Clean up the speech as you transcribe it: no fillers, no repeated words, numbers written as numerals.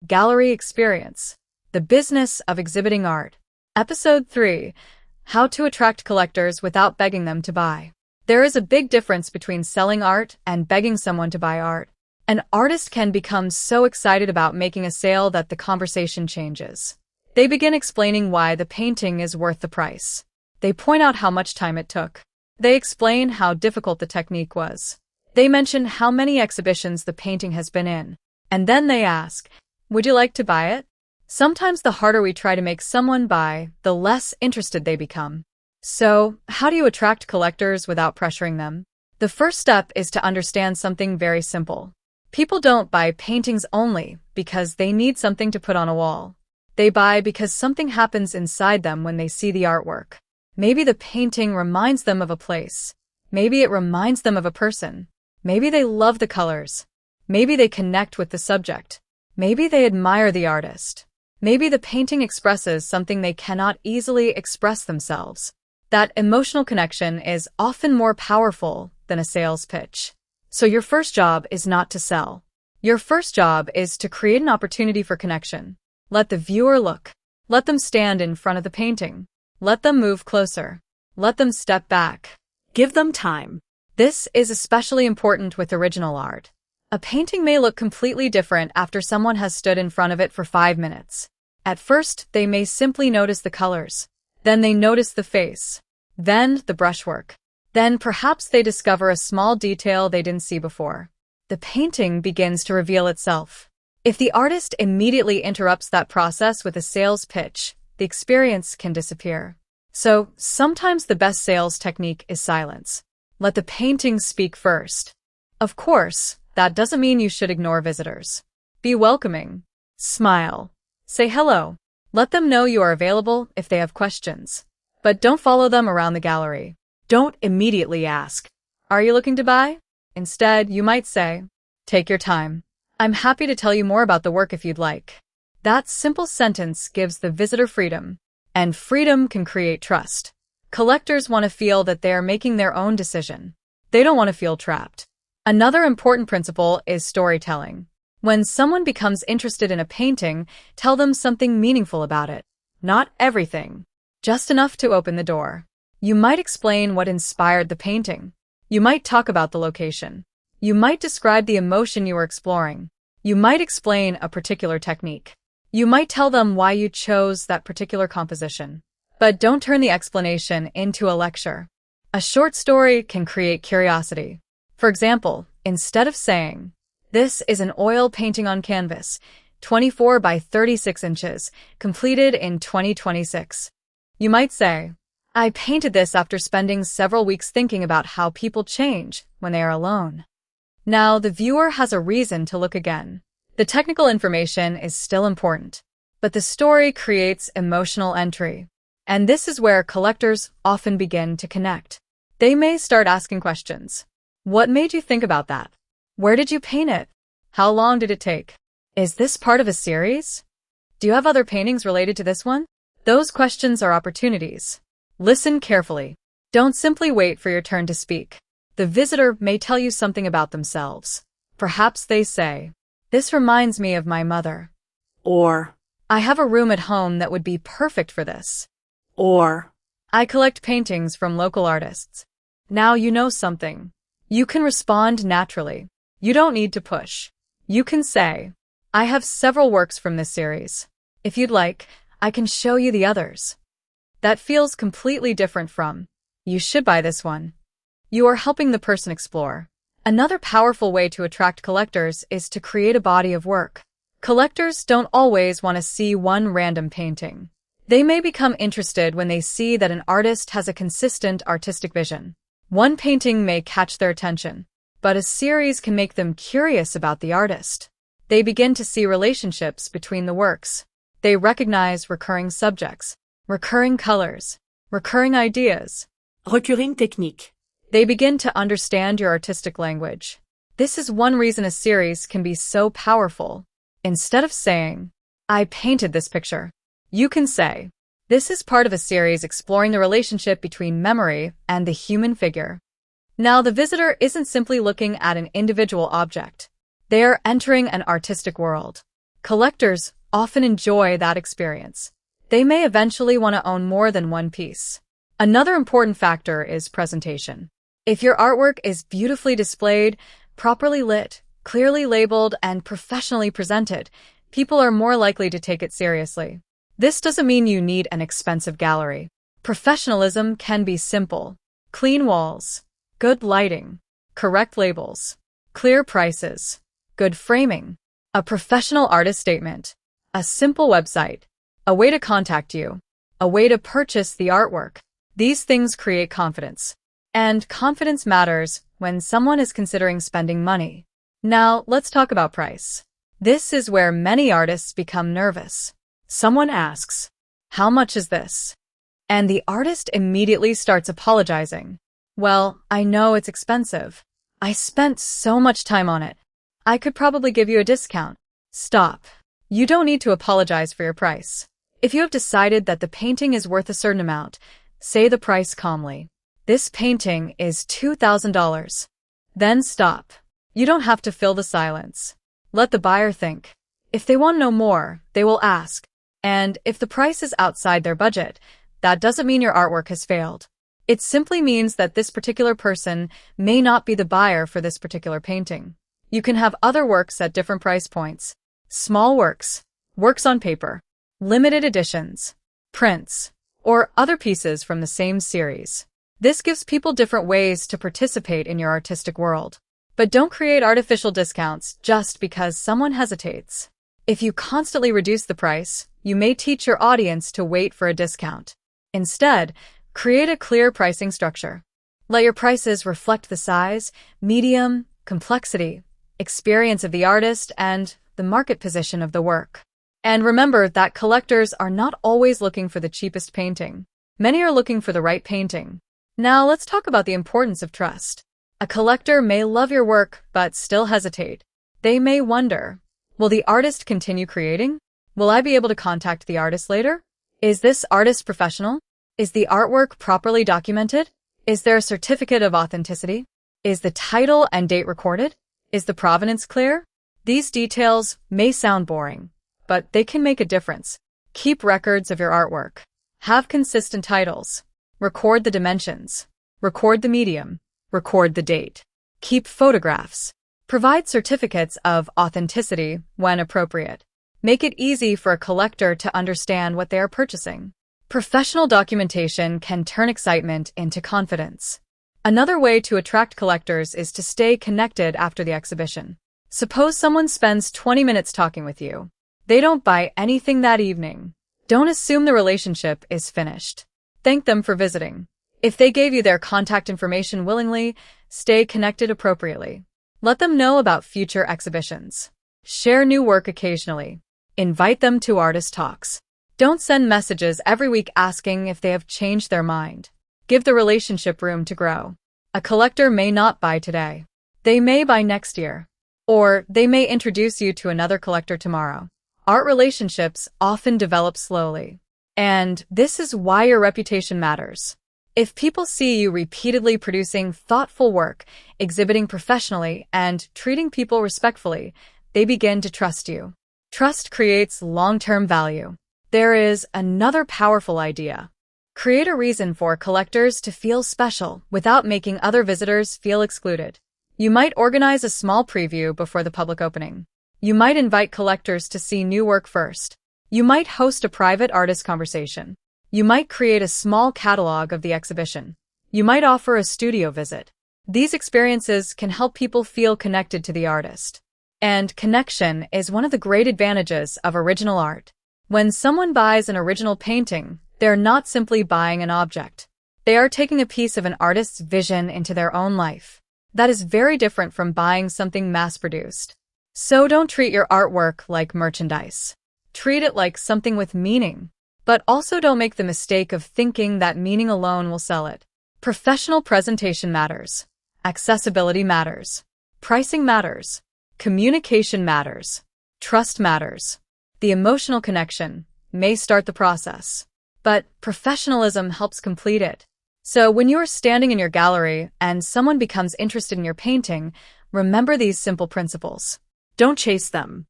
Gallery Experience, The Business of Exhibiting Art. Episode 3, How to Attract Collectors Without Begging Them to Buy. There is a big difference between selling art and begging someone to buy art. An artist can become so excited about making a sale that the conversation changes. They begin explaining why the painting is worth the price. They point out how much time it took. They explain how difficult the technique was. They mention how many exhibitions the painting has been in. And then they ask, would you like to buy it? Sometimes the harder we try to make someone buy, the less interested they become. So, how do you attract collectors without pressuring them? The first step is to understand something very simple. People don't buy paintings only because they need something to put on a wall. They buy because something happens inside them when they see the artwork. Maybe the painting reminds them of a place. Maybe it reminds them of a person. Maybe they love the colors. Maybe they connect with the subject. Maybe they admire the artist. Maybe the painting expresses something they cannot easily express themselves. That emotional connection is often more powerful than a sales pitch. So your first job is not to sell. Your first job is to create an opportunity for connection. Let the viewer look. Let them stand in front of the painting. Let them move closer. Let them step back. Give them time. This is especially important with original art. A painting may look completely different after someone has stood in front of it for 5 minutes. At first, they may simply notice the colors. Then they notice the face. Then the brushwork. Then perhaps they discover a small detail they didn't see before. The painting begins to reveal itself. If the artist immediately interrupts that process with a sales pitch, the experience can disappear. So, sometimes the best sales technique is silence. Let the painting speak first. Of course, that doesn't mean you should ignore visitors. Be welcoming. Smile. Say hello. Let them know you are available if they have questions. But don't follow them around the gallery. Don't immediately ask, are you looking to buy? Instead, you might say, take your time. I'm happy to tell you more about the work if you'd like. That simple sentence gives the visitor freedom. And freedom can create trust. Collectors want to feel that they are making their own decision. They don't want to feel trapped. Another important principle is storytelling. When someone becomes interested in a painting, tell them something meaningful about it. Not everything. Just enough to open the door. You might explain what inspired the painting. You might talk about the location. You might describe the emotion you were exploring. You might explain a particular technique. You might tell them why you chose that particular composition. But don't turn the explanation into a lecture. A short story can create curiosity. For example, instead of saying, this is an oil painting on canvas, 24 by 36 inches, completed in 2026. You might say, I painted this after spending several weeks thinking about how people change when they are alone. Now the viewer has a reason to look again. The technical information is still important, but the story creates emotional entry. And this is where collectors often begin to connect. They may start asking questions. What made you think about that? Where did you paint it? How long did it take? Is this part of a series? Do you have other paintings related to this one? Those questions are opportunities. Listen carefully. Don't simply wait for your turn to speak. The visitor may tell you something about themselves. Perhaps they say, this reminds me of my mother. Or, I have a room at home that would be perfect for this. Or, I collect paintings from local artists. Now you know something. You can respond naturally. You don't need to push. You can say, I have several works from this series. If you'd like, I can show you the others. That feels completely different from, you should buy this one. You are helping the person explore. Another powerful way to attract collectors is to create a body of work. Collectors don't always want to see one random painting. They may become interested when they see that an artist has a consistent artistic vision. One painting may catch their attention, but a series can make them curious about the artist. They begin to see relationships between the works. They recognize recurring subjects, recurring colors, recurring ideas. recurring technique. They begin to understand your artistic language. This is one reason a series can be so powerful. Instead of saying, I painted this picture, you can say, this is part of a series exploring the relationship between memory and the human figure. Now the visitor isn't simply looking at an individual object. They are entering an artistic world. Collectors often enjoy that experience. They may eventually want to own more than one piece. Another important factor is presentation. If your artwork is beautifully displayed, properly lit, clearly labeled, and professionally presented, people are more likely to take it seriously. This doesn't mean you need an expensive gallery. Professionalism can be simple. Clean walls, good lighting, correct labels, clear prices, good framing, a professional artist statement, a simple website, a way to contact you, a way to purchase the artwork. These things create confidence. And confidence matters when someone is considering spending money. Now, let's talk about price. This is where many artists become nervous. Someone asks, "How much is this?" And the artist immediately starts apologizing. "Well, I know it's expensive. I spent so much time on it. I could probably give you a discount." Stop. You don't need to apologize for your price. If you have decided that the painting is worth a certain amount, say the price calmly. "This painting is $2,000. Then stop. You don't have to fill the silence. Let the buyer think. If they want to know more, they will ask. And if the price is outside their budget, that doesn't mean your artwork has failed. It simply means that this particular person may not be the buyer for this particular painting. You can have other works at different price points. Small works, works on paper, limited editions, prints, or other pieces from the same series. This gives people different ways to participate in your artistic world. But don't create artificial discounts just because someone hesitates. If you constantly reduce the price, you may teach your audience to wait for a discount. Instead, create a clear pricing structure. Let your prices reflect the size, medium, complexity, experience of the artist, and the market position of the work. And remember that collectors are not always looking for the cheapest painting. Many are looking for the right painting. Now let's talk about the importance of trust. A collector may love your work but still hesitate. They may wonder, will the artist continue creating? Will I be able to contact the artist later? Is this artist professional? Is the artwork properly documented? Is there a certificate of authenticity? Is the title and date recorded? Is the provenance clear? These details may sound boring, but they can make a difference. Keep records of your artwork. Have consistent titles. Record the dimensions. Record the medium. Record the date. Keep photographs. Provide certificates of authenticity when appropriate. Make it easy for a collector to understand what they are purchasing. Professional documentation can turn excitement into confidence. Another way to attract collectors is to stay connected after the exhibition. Suppose someone spends 20 minutes talking with you. They don't buy anything that evening. Don't assume the relationship is finished. Thank them for visiting. If they gave you their contact information willingly, stay connected appropriately. Let them know about future exhibitions. Share new work occasionally. Invite them to artist talks. Don't send messages every week asking if they have changed their mind. Give the relationship room to grow. A collector may not buy today. They may buy next year. Or they may introduce you to another collector tomorrow. Art relationships often develop slowly. And this is why your reputation matters. If people see you repeatedly producing thoughtful work, exhibiting professionally, and treating people respectfully, they begin to trust you. Trust creates long-term value. There is another powerful idea. Create a reason for collectors to feel special without making other visitors feel excluded. You might organize a small preview before the public opening. You might invite collectors to see new work first. You might host a private artist conversation. You might create a small catalog of the exhibition. You might offer a studio visit. These experiences can help people feel connected to the artist. And connection is one of the great advantages of original art. When someone buys an original painting, they're not simply buying an object. They are taking a piece of an artist's vision into their own life. That is very different from buying something mass-produced. So don't treat your artwork like merchandise. Treat it like something with meaning. But also don't make the mistake of thinking that meaning alone will sell it. Professional presentation matters. Accessibility matters. Pricing matters. Communication matters. Trust matters. The emotional connection may start the process, but professionalism helps complete it. So when you are standing in your gallery and someone becomes interested in your painting, remember these simple principles. Don't chase them.